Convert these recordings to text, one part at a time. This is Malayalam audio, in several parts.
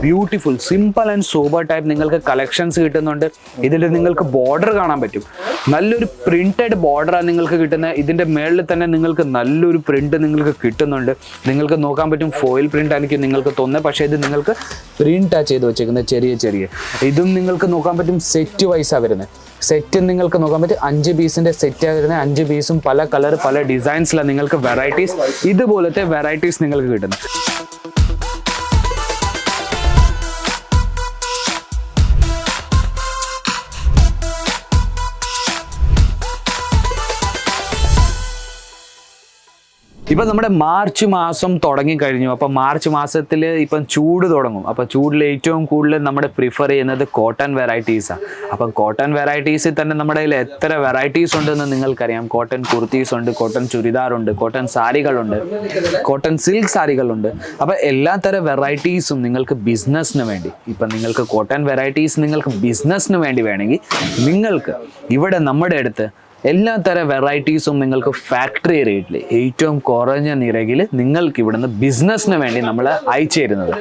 Beautiful simple and super type നിങ്ങൾക്ക് കളക്ഷൻസ് കിട്ടുന്നുണ്ട്. ഇതിൽ നിങ്ങൾക്ക് ബോർഡർ കാണാൻ പറ്റും. നല്ലൊരു പ്രിന്റഡ് ബോർഡറാണ് നിങ്ങൾക്ക് കിട്ടുന്നത്. ഇതിൻ്റെ മേളിൽ തന്നെ നിങ്ങൾക്ക് നല്ലൊരു പ്രിന്റ് നിങ്ങൾക്ക് കിട്ടുന്നുണ്ട്. നിങ്ങൾക്ക് നോക്കാൻ പറ്റും ഫോയിൽ പ്രിന്റ് ആയിരിക്കും നിങ്ങൾക്ക് തോന്നുന്നത്, പക്ഷേ ഇത് നിങ്ങൾക്ക് പ്രിന്റാണ് ചെയ്ത് വെച്ചേക്കുന്നത് ചെറിയ. ഇതും നിങ്ങൾക്ക് നോക്കാൻ പറ്റും സെറ്റ് വൈസാണ് വരുന്നത്. സെറ്റ് നിങ്ങൾക്ക് നോക്കാൻ പറ്റും 5 പീസിന്റെ സെറ്റാണ് വരുന്നത്. 5 പീസും പല കളർ പല ഡിസൈൻസിലാണ് നിങ്ങൾക്ക് വെറൈറ്റീസ് ഇതുപോലത്തെ വെറൈറ്റീസ് നിങ്ങൾക്ക് കിട്ടുന്നത്. ഇപ്പം നമ്മുടെ മാർച്ച് മാസം തുടങ്ങിക്കഴിഞ്ഞു. അപ്പം മാർച്ച് മാസത്തിൽ ഇപ്പം ചൂട് തുടങ്ങും. അപ്പം ചൂടിൽ ഏറ്റവും കൂടുതൽ നമ്മുടെ പ്രിഫർ ചെയ്യുന്നത് കോട്ടൺ വെറൈറ്റീസാണ്. അപ്പം കോട്ടൺ വെറൈറ്റീസിൽ തന്നെ നമ്മുടെ കയ്യിൽ എത്ര വെറൈറ്റീസ് ഉണ്ടെന്ന് നിങ്ങൾക്കറിയാം. കോട്ടൺ കുർത്തീസ് ഉണ്ട്, കോട്ടൺ ചുരിദാറുണ്ട്, കോട്ടൺ സാരികളുണ്ട്, കോട്ടൺ സിൽക്ക് സാരികളുണ്ട്. അപ്പം എല്ലാ തരം വെറൈറ്റീസും നിങ്ങൾക്ക് ബിസിനസ്സിന് വേണ്ടി, ഇപ്പം നിങ്ങൾക്ക് കോട്ടൺ വെറൈറ്റീസ് നിങ്ങൾക്ക് ബിസിനസ്സിന് വേണ്ടി വേണമെങ്കിൽ നിങ്ങൾക്ക് ഇവിടെ നമ്മുടെ അടുത്ത് എല്ലാ തരം വെറൈറ്റീസും നിങ്ങൾക്ക് ഫാക്ടറി റേറ്റിൽ ഏറ്റവും കുറഞ്ഞ നിരക്കിൽ നിങ്ങൾക്ക് ഇവിടുന്ന് ബിസിനസ്സിന് വേണ്ടി നമ്മൾ അയച്ചു തരുന്നത്.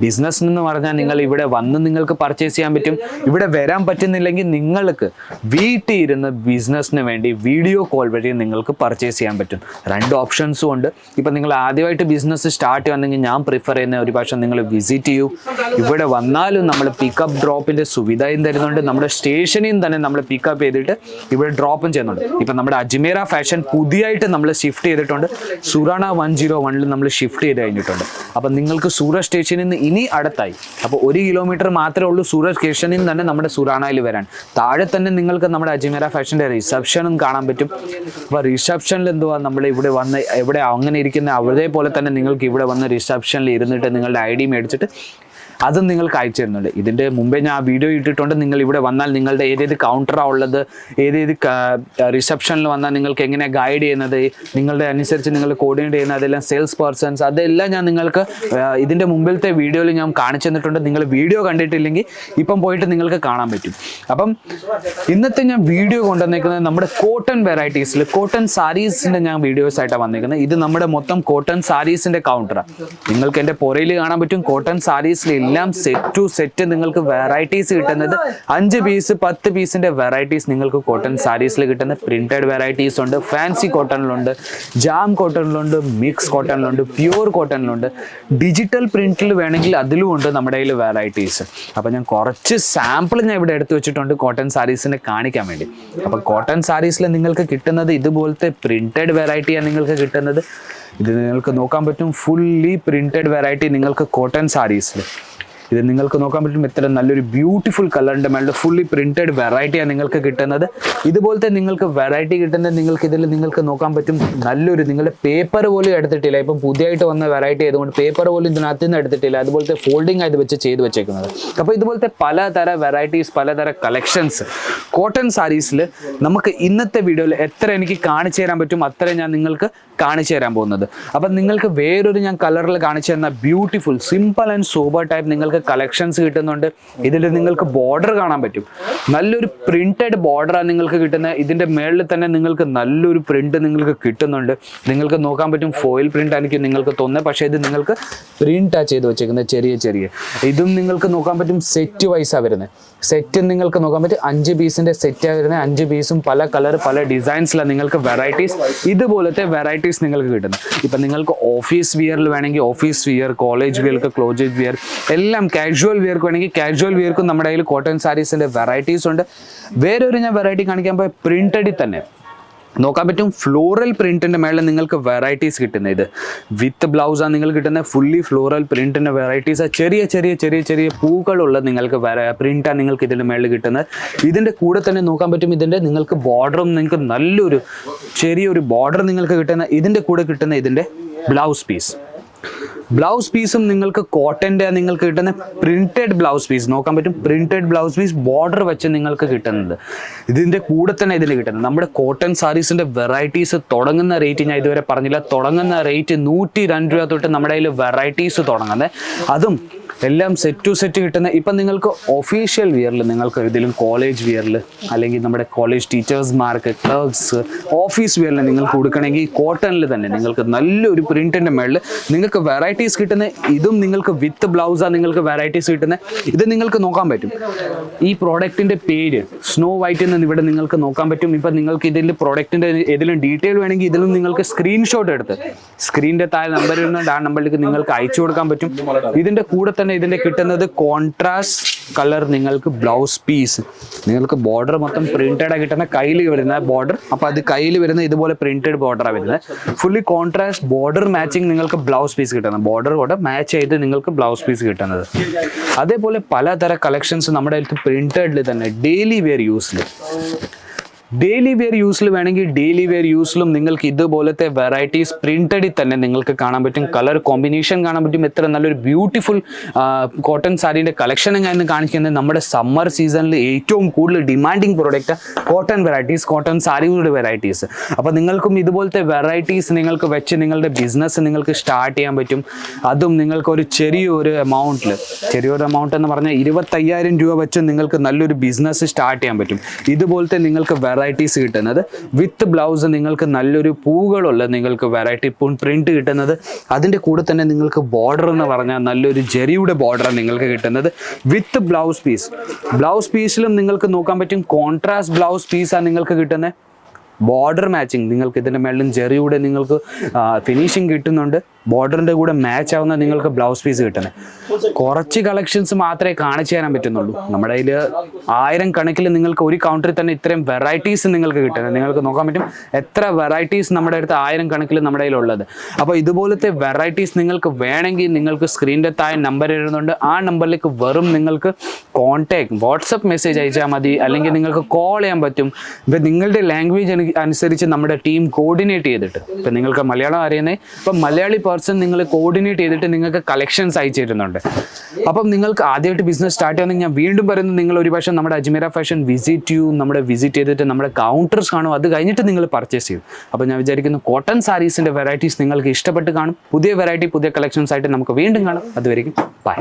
ബിസിനസ് എന്ന് പറഞ്ഞാൽ നിങ്ങൾ ഇവിടെ വന്ന് നിങ്ങൾക്ക് പർച്ചേസ് ചെയ്യാൻ പറ്റും. ഇവിടെ വരാൻ പറ്റുന്നില്ലെങ്കിൽ നിങ്ങൾക്ക് വീട്ടിൽ ഇരുന്ന് ബിസിനസ്സിന് വേണ്ടി വീഡിയോ കോൾ വഴി നിങ്ങൾക്ക് പർച്ചേസ് ചെയ്യാൻ പറ്റും. 2 ഓപ്ഷൻസും ഉണ്ട്. ഇപ്പം നിങ്ങൾ ആദ്യമായിട്ട് ബിസിനസ് സ്റ്റാർട്ട് ചെയ്യുകയാണെങ്കിൽ ഞാൻ പ്രിഫർ ചെയ്യുന്ന ഒരു പക്ഷേ നിങ്ങൾ വിസിറ്റ് ചെയ്യൂ. ഇവിടെ വന്നാലും നമ്മൾ പിക്കപ്പ് ഡ്രോപ്പിൻ്റെ സുവിധയും തരുന്നുണ്ട്. നമ്മുടെ സ്റ്റേഷനിൽ നിന്ന് തന്നെ നമ്മൾ പിക്കപ്പ് ചെയ്തിട്ട് ഇവിടെ ഡ്രോപ്പും ചെയ്യുന്നുണ്ട്. ഇപ്പം നമ്മുടെ അജ്മീറ ഫാഷൻ പുതിയതായിട്ട് നമ്മൾ ഷിഫ്റ്റ് ചെയ്തിട്ടുണ്ട്. സുറാണ 101 നമ്മൾ ഷിഫ്റ്റ് ചെയ്ത് കഴിഞ്ഞിട്ടുണ്ട്. അപ്പം നിങ്ങൾക്ക് സൂറത്ത് സ്റ്റേഷനിൽ നിന്ന് ഇനി അടുത്തായി. അപ്പോൾ 1 കിലോമീറ്റർ മാത്രമേ ഉള്ളൂ സൂറത്ത് സ്റ്റേഷനിൽ നിന്ന് തന്നെ നമ്മുടെ സുറാണയിൽ വരാൻ. താഴെ തന്നെ നിങ്ങൾക്ക് നമ്മുടെ അജ്മീറ ഫാഷൻ്റെ റിസപ്ഷനും കാണാൻ പറ്റും. അപ്പോൾ റിസപ്ഷനിൽ എന്തുവാ നമ്മൾ ഇവിടെ വന്ന് എവിടെ അങ്ങനെ ഇരിക്കുന്ന അതേപോലെ തന്നെ നിങ്ങൾക്ക് ഇവിടെ വന്ന് റിസപ്ഷനിൽ ഇരുന്നിട്ട് നിങ്ങളുടെ ID മേടിച്ചിട്ട് അതും നിങ്ങൾക്ക് അയച്ചു തരുന്നുണ്ട്. ഇതിൻ്റെ മുമ്പേ ഞാൻ വീഡിയോ ഇട്ടിട്ടുണ്ട്. നിങ്ങൾ ഇവിടെ വന്നാൽ നിങ്ങളുടെ ഏതേത് കൗണ്ടറാണ് ഉള്ളത്, ഏതേത് റിസപ്ഷനിൽ വന്നാൽ നിങ്ങൾക്ക് എങ്ങനെ ഗൈഡ് ചെയ്യുന്നത്, നിങ്ങളുടെ അനുസരിച്ച് നിങ്ങൾ കോർഡിനേറ്റ് ചെയ്യുന്നത്, അതെല്ലാം സെയിൽസ് പേഴ്സൺസ് അതെല്ലാം ഞാൻ നിങ്ങൾക്ക് ഇതിൻ്റെ മുമ്പിലത്തെ വീഡിയോയിൽ ഞാൻ കാണിച്ചു തന്നിട്ടുണ്ട്. നിങ്ങൾ വീഡിയോ കണ്ടിട്ടില്ലെങ്കിൽ ഇപ്പം പോയിട്ട് നിങ്ങൾക്ക് കാണാൻ പറ്റും. അപ്പം ഇന്നത്തെ ഞാൻ വീഡിയോ കൊണ്ടുവന്നിരിക്കുന്നത് നമ്മുടെ കോട്ടൺ വെറൈറ്റീസിൽ കോട്ടൺ സാരീസിൻ്റെ ഞാൻ വീഡിയോസ് ആയിട്ടാണ് വന്നിരിക്കുന്നത്. ഇത് നമ്മുടെ മൊത്തം കോട്ടൺ സാരീസിൻ്റെ കൗണ്ടറാണ്. നിങ്ങൾക്ക് എൻ്റെ പുറയിൽ കാണാൻ പറ്റും. കോട്ടൺ സാരീസിൽ എല്ലാം സെറ്റ് ടു സെറ്റ് നിങ്ങൾക്ക് വെറൈറ്റീസ് കിട്ടുന്നത് 5 പീസ് 10 പീസിന്റെ വെറൈറ്റീസ് നിങ്ങൾക്ക് കോട്ടൺ സാരീസിൽ കിട്ടുന്ന പ്രിന്റഡ് വെറൈറ്റീസ് ഉണ്ട്. ഫാൻസി കോട്ടണിലുണ്ട്, ജാം കോട്ടണിലുണ്ട്, മിക്സ് കോട്ടണിലുണ്ട്, പ്യൂർ കോട്ടണിലുണ്ട്, ഡിജിറ്റൽ പ്രിന്റിൽ വേണമെങ്കിൽ അതിലും ഉണ്ട് നമ്മുടെ കയ്യിൽ വെറൈറ്റീസ്. അപ്പം ഞാൻ കുറച്ച് സാമ്പിൾ ഞാൻ ഇവിടെ എടുത്തു വെച്ചിട്ടുണ്ട് കോട്ടൺ സാരീസിനെ കാണിക്കാൻ വേണ്ടി. അപ്പം കോട്ടൺ സാരീസിൽ നിങ്ങൾക്ക് കിട്ടുന്നത് ഇതുപോലത്തെ പ്രിന്റഡ് വെറൈറ്റിയാണ് നിങ്ങൾക്ക് കിട്ടുന്നത്. ഇത് നിങ്ങൾക്ക് നോക്കാൻ പറ്റും ഫുള്ളി പ്രിന്റഡ് വെറൈറ്റി നിങ്ങൾക്ക് കോട്ടൺ സാരീസിൽ. ഇത് നിങ്ങൾക്ക് നോക്കാൻ പറ്റും എത്ര നല്ലൊരു ബ്യൂട്ടിഫുൾ കളറിൻ്റെ മേളിൽ ഫുള്ളി പ്രിന്റഡ് വെറൈറ്റിയാണ് നിങ്ങൾക്ക് കിട്ടുന്നത്. ഇതുപോലത്തെ നിങ്ങൾക്ക് വെറൈറ്റി കിട്ടുന്നത് നിങ്ങൾക്ക് ഇതിൽ നിങ്ങൾക്ക് നോക്കാൻ പറ്റും നല്ലൊരു നിങ്ങളുടെ പേപ്പർ പോലും എടുത്തിട്ടില്ല. ഇപ്പം പുതിയതായിട്ട് വന്ന വെറൈറ്റി ആയതുകൊണ്ട് പേപ്പർ പോലും ഇതിനകത്ത് നിന്ന് എടുത്തിട്ടില്ല. അതുപോലത്തെ ഫോൾഡിങ് ആയത് വെച്ച് ചെയ്ത് വെച്ചേക്കുന്നത്. അപ്പോൾ ഇതുപോലത്തെ പലതരം വെറൈറ്റീസ് പലതരം കളക്ഷൻസ് കോട്ടൺ സാരീസിൽ നമുക്ക് ഇന്നത്തെ വീഡിയോയിൽ എത്ര എനിക്ക് കാണിച്ചു തരാൻ പറ്റും അത്ര ഞാൻ നിങ്ങൾക്ക് കാണിച്ചു തരാൻ പോകുന്നത്. അപ്പം നിങ്ങൾക്ക് വേറൊരു ഞാൻ കളറിൽ കാണിച്ചു തരുന്ന beautiful simple and super type നിങ്ങൾക്ക് കളക്ഷൻസ് കിട്ടുന്നുണ്ട്. ഇതിൽ നിങ്ങൾക്ക് ബോർഡർ കാണാൻ പറ്റും. നല്ലൊരു പ്രിന്റഡ് ബോർഡറാണ് നിങ്ങൾക്ക് കിട്ടുന്നത്. ഇതിൻ്റെ മേളിൽ തന്നെ നിങ്ങൾക്ക് നല്ലൊരു പ്രിന്റ് നിങ്ങൾക്ക് കിട്ടുന്നുണ്ട്. നിങ്ങൾക്ക് നോക്കാൻ പറ്റും ഫോയിൽ പ്രിന്റ് ആയിരിക്കും നിങ്ങൾക്ക് തോന്നുന്നത്, പക്ഷേ ഇത് നിങ്ങൾക്ക് പ്രിന്റാണ് ചെയ്ത് വെച്ചേക്കുന്നത് ചെറിയ. ഇതും നിങ്ങൾക്ക് നോക്കാൻ പറ്റും സെറ്റ് വൈസാണ് വരുന്നത്. സെറ്റ് നിങ്ങൾക്ക് നോക്കാൻ പറ്റും 5 പീസിന്റെ സെറ്റാണ് വരുന്നത്. 5 പീസും പല കളർ പല ഡിസൈൻസിലാണ് നിങ്ങൾക്ക് വെറൈറ്റീസ് ഇതുപോലത്തെ വെറൈറ്റീസ് നിങ്ങൾക്ക് കിട്ടുന്നത്. ഇപ്പം നിങ്ങൾക്ക് ഓഫീസ് വിയറിൽ വേണമെങ്കിൽ ഓഫീസ് വിയർ, കോളേജ് വിയർക്ക് കോളേജ് വിയർ, എല്ലാം കാഷ്വൽ വിയർക്ക് വേണമെങ്കിൽ കാഷ്വൽ വിയർക്കും നമ്മുടെ കയ്യിൽ കോട്ടൺ സാരീസിന്റെ വെറൈറ്റീസ് ഉണ്ട്. വേറൊരു ഞാൻ വെറൈറ്റി കാണിക്കാൻ പോയ പ്രിന്റഡിൽ തന്നെ നോക്കാൻ പറ്റും ഫ്ലോറൽ പ്രിന്റിന്റെ മേളിൽ നിങ്ങൾക്ക് വെറൈറ്റീസ് കിട്ടുന്നത്. ഇത് വിത്ത് ബ്ലൗസാണ് നിങ്ങൾക്ക് കിട്ടുന്നത്. ഫുള്ളി ഫ്ലോറൽ പ്രിന്റിന്റെ വെറൈറ്റീസ് ചെറിയ പൂക്കളുള്ള നിങ്ങൾക്ക് പ്രിന്റാണ് നിങ്ങൾക്ക് ഇതിന്റെ മേളിൽ കിട്ടുന്നത്. ഇതിന്റെ കൂടെ തന്നെ നോക്കാൻ പറ്റും ഇതിന്റെ നിങ്ങൾക്ക് ബോർഡറും നിങ്ങൾക്ക് നല്ലൊരു ചെറിയൊരു ബോർഡർ നിങ്ങൾക്ക് കിട്ടുന്ന ഇതിന്റെ കൂടെ കിട്ടുന്ന ഇതിന്റെ ബ്ലൗസ് പീസും നിങ്ങൾക്ക് കോട്ടൻ്റെ നിങ്ങൾക്ക് കിട്ടുന്ന പ്രിന്റഡ് ബ്ലൗസ് പീസ് നോക്കാൻ പറ്റും. പ്രിന്റഡ് ബ്ലൗസ് പീസ് ബോർഡർ വെച്ച് നിങ്ങൾക്ക് കിട്ടുന്നത്. ഇതിൻ്റെ കൂടെ തന്നെ ഇതിന് കിട്ടുന്നത് നമ്മുടെ കോട്ടൺ സാരീസിൻ്റെ വെറൈറ്റീസ് തുടങ്ങുന്ന റേറ്റ് ഞാൻ ഇതുവരെ പറഞ്ഞില്ല. തുടങ്ങുന്ന റേറ്റ് 102 രൂപ തൊട്ട് നമ്മുടെ കയ്യിൽ വെറൈറ്റീസ് തുടങ്ങുന്നത്. അതും എല്ലാം സെറ്റ് ടു സെറ്റ് കിട്ടുന്ന. ഇപ്പം നിങ്ങൾക്ക് ഒഫീഷ്യൽ വിയറിൽ, നിങ്ങൾക്ക് ഇതിലും കോളേജ് വിയറിൽ, അല്ലെങ്കിൽ നമ്മുടെ കോളേജ് ടീച്ചേഴ്സ്മാർക്ക്, ക്ലർക്സ്, ഓഫീസ് വിയറിൽ നിങ്ങൾക്ക് കൊടുക്കണമെങ്കിൽ കോട്ടണിൽ തന്നെ നിങ്ങൾക്ക് നല്ലൊരു പ്രിന്റിൻ്റെ മേളിൽ നിങ്ങൾക്ക് വെറൈറ്റീസ് കിട്ടുന്ന. ഇതും നിങ്ങൾക്ക് വിത്ത് ബ്ലൗസാണ് നിങ്ങൾക്ക് വെറൈറ്റീസ് കിട്ടുന്നത്. ഇത് നിങ്ങൾക്ക് നോക്കാൻ പറ്റും. ഈ പ്രോഡക്റ്റിൻ്റെ പേര് സ്നോ വൈറ്റ് എന്ന് ഇവിടെ നിങ്ങൾക്ക് നോക്കാൻ പറ്റും. ഇപ്പം നിങ്ങൾക്ക് ഇതിൽ പ്രോഡക്റ്റിൻ്റെ ഏതെങ്കിലും ഡീറ്റെയിൽ വേണമെങ്കിൽ ഇതിലും നിങ്ങൾക്ക് സ്ക്രീൻഷോട്ട് എടുത്ത് സ്ക്രീനിൻ്റെ താഴെ നമ്പർ വരുന്നുണ്ട്, ആ നമ്പറിലേക്ക് നിങ്ങൾക്ക് അയച്ചു കൊടുക്കാൻ പറ്റും. ഇതിൻ്റെ കൂടെ തന്നെ ഇതിൻ്റെ കിട്ടുന്നത് കോൺട്രാസ്റ്റ് കളർ നിങ്ങൾക്ക് ബ്ലൗസ് പീസ്. നിങ്ങൾക്ക് ബോർഡർ മൊത്തം പ്രിന്റഡ് കിട്ടുന്ന കയ്യിൽ വരുന്ന ബോർഡർ. അപ്പോൾ അത് കയ്യിൽ വരുന്ന ഇതുപോലെ പ്രിന്റഡ് ബോർഡറാണ് വരുന്നത്. ഫുള്ളി കോൺട്രാസ്റ്റ് ബോർഡർ മാച്ചിങ് നിങ്ങൾക്ക് ബ്ലൗസ് പീസ് കിട്ടുന്നത്. ബോർഡർ കൂടെ മാച്ച് ചെയ്ത് നിങ്ങൾക്ക് ബ്ലൗസ് പീസ് കിട്ടുന്നത്. അതേപോലെ പലതരം കളക്ഷൻസ് നമ്മുടെ അടുത്ത് പ്രിന്റഡിൽ തന്നെ ഡെയിലി വെയർ യൂസിൽ വേണമെങ്കിൽ ഡെയിലി വെയർ യൂസിലും നിങ്ങൾക്ക് ഇതുപോലത്തെ വെറൈറ്റീസ് പ്രിന്റഡിൽ തന്നെ നിങ്ങൾക്ക് കാണാൻ പറ്റും. കളർ കോമ്പിനേഷൻ കാണാൻ പറ്റും. എത്ര നല്ലൊരു ബ്യൂട്ടിഫുൾ കോട്ടൺ സാരീൻ്റെ കളക്ഷൻ ഞാൻ ഇന്ന് കാണിക്കുന്നത്. നമ്മുടെ സമ്മർ സീസണിൽ ഏറ്റവും കൂടുതൽ demanding product cotton varieties, cotton സാരികളുടെ വെറൈറ്റീസ്. അപ്പോൾ നിങ്ങൾക്കും ഇതുപോലത്തെ വെറൈറ്റീസ് നിങ്ങൾക്ക് വെച്ച് നിങ്ങളുടെ ബിസിനസ് നിങ്ങൾക്ക് സ്റ്റാർട്ട് ചെയ്യാൻ പറ്റും. അതും നിങ്ങൾക്ക് ഒരു ചെറിയൊരു എമൗണ്ട് എന്ന് പറഞ്ഞാൽ 25,000 രൂപ വെച്ച് നിങ്ങൾക്ക് നല്ലൊരു ബിസിനസ് സ്റ്റാർട്ട് ചെയ്യാൻ പറ്റും. ഇതുപോലത്തെ നിങ്ങൾക്ക് വെറൈറ്റീസ് കിട്ടുന്നത് വിത്ത് ബ്ലൗസ്, നിങ്ങൾക്ക് നല്ലൊരു പൂകളുള്ള നിങ്ങൾക്ക് വെറൈറ്റി പ്രിന്റ് കിട്ടുന്നത്. അതിൻ്റെ കൂടെ തന്നെ നിങ്ങൾക്ക് ബോർഡർ എന്ന് പറഞ്ഞാൽ നല്ലൊരു ജെറിയുടെ ബോർഡർ നിങ്ങൾക്ക് കിട്ടുന്നത് വിത്ത് ബ്ലൗസ് പീസിലും നിങ്ങൾക്ക് നോക്കാൻ പറ്റും. കോൺട്രാസ്റ്റ് ബ്ലൗസ് പീസാണ് നിങ്ങൾക്ക് കിട്ടുന്നത്. ബോർഡർ മാച്ചിങ് നിങ്ങൾക്ക് ഇതിൻ്റെ മേളിലും ജെറിയുടെ നിങ്ങൾക്ക് ഫിനിഷിങ് കിട്ടുന്നുണ്ട്. ബോർഡറിൻ്റെ കൂടെ മാച്ച് ആവുന്ന നിങ്ങൾക്ക് ബ്ലൗസ് പീസ് കിട്ടുന്നത്. കുറച്ച് കളക്ഷൻസ് മാത്രമേ കാണിച്ചു തരാൻ പറ്റുന്നുള്ളൂ. നമ്മുടെ കയ്യിൽ 1000 കണക്കിൽ നിങ്ങൾക്ക് ഒരു കൗണ്ടറിൽ തന്നെ ഇത്രയും വെറൈറ്റീസ് നിങ്ങൾക്ക് കിട്ടുന്നത്. നിങ്ങൾക്ക് നോക്കാൻ പറ്റും എത്ര വെറൈറ്റീസ് നമ്മുടെ അടുത്ത് 1000 കണക്കിൽ നമ്മുടെ കയ്യിലുള്ളത്. അപ്പോൾ ഇതുപോലത്തെ വെറൈറ്റീസ് നിങ്ങൾക്ക് വേണമെങ്കിൽ നിങ്ങൾക്ക് സ്ക്രീനിൻ്റെ താഴെ നമ്പർ എഴുതുന്നുണ്ട്. ആ നമ്പറിലേക്ക് വെറും നിങ്ങൾക്ക് വാട്സപ്പ് മെസ്സേജ് അയച്ചാൽ മതി, അല്ലെങ്കിൽ നിങ്ങൾക്ക് കോൾ ചെയ്യാൻ പറ്റും. ഇപ്പം നിങ്ങളുടെ ലാംഗ്വേജ് അനുസരിച്ച് നമ്മുടെ ടീം കോർഡിനേറ്റ് ചെയ്തിട്ട്, ഇപ്പം നിങ്ങൾക്ക് മലയാളം അറിയുന്നത്, ഇപ്പം മലയാളി പേഴ്സൺ നിങ്ങൾ കോർഡിനേറ്റ് ചെയ്തിട്ട് നിങ്ങൾക്ക് കളക്ഷൻസ് അയച്ചു തരുന്നുണ്ട്. അപ്പം നിങ്ങൾക്ക് ആദ്യമായിട്ട് ബിസിനസ് സ്റ്റാർട്ട് ചെയ്യുന്നത് ഞാൻ വീണ്ടും പറയുന്നത്, നിങ്ങൾ ഒരു പക്ഷേ നമ്മുടെ അജ്മീറ ഫാഷൻ വിസിറ്റ് ചെയ്തിട്ട് നമ്മുടെ കൗണ്ടേഴ്സ് കാണും. അത് കഴിഞ്ഞിട്ട് നിങ്ങൾ പർച്ചേസ് ചെയ്യും. അപ്പോൾ ഞാൻ വിചാരിക്കുന്നു കോട്ടൺ സാരീസിൻ്റെ വെറൈറ്റീസ് നിങ്ങൾക്ക് ഇഷ്ടപ്പെട്ട് കാണും. പുതിയ വെറൈറ്റി, പുതിയ കളക്ഷൻസ് ആയിട്ട് നമുക്ക് വീണ്ടും കാണാം. അതുവരെയും ബൈ.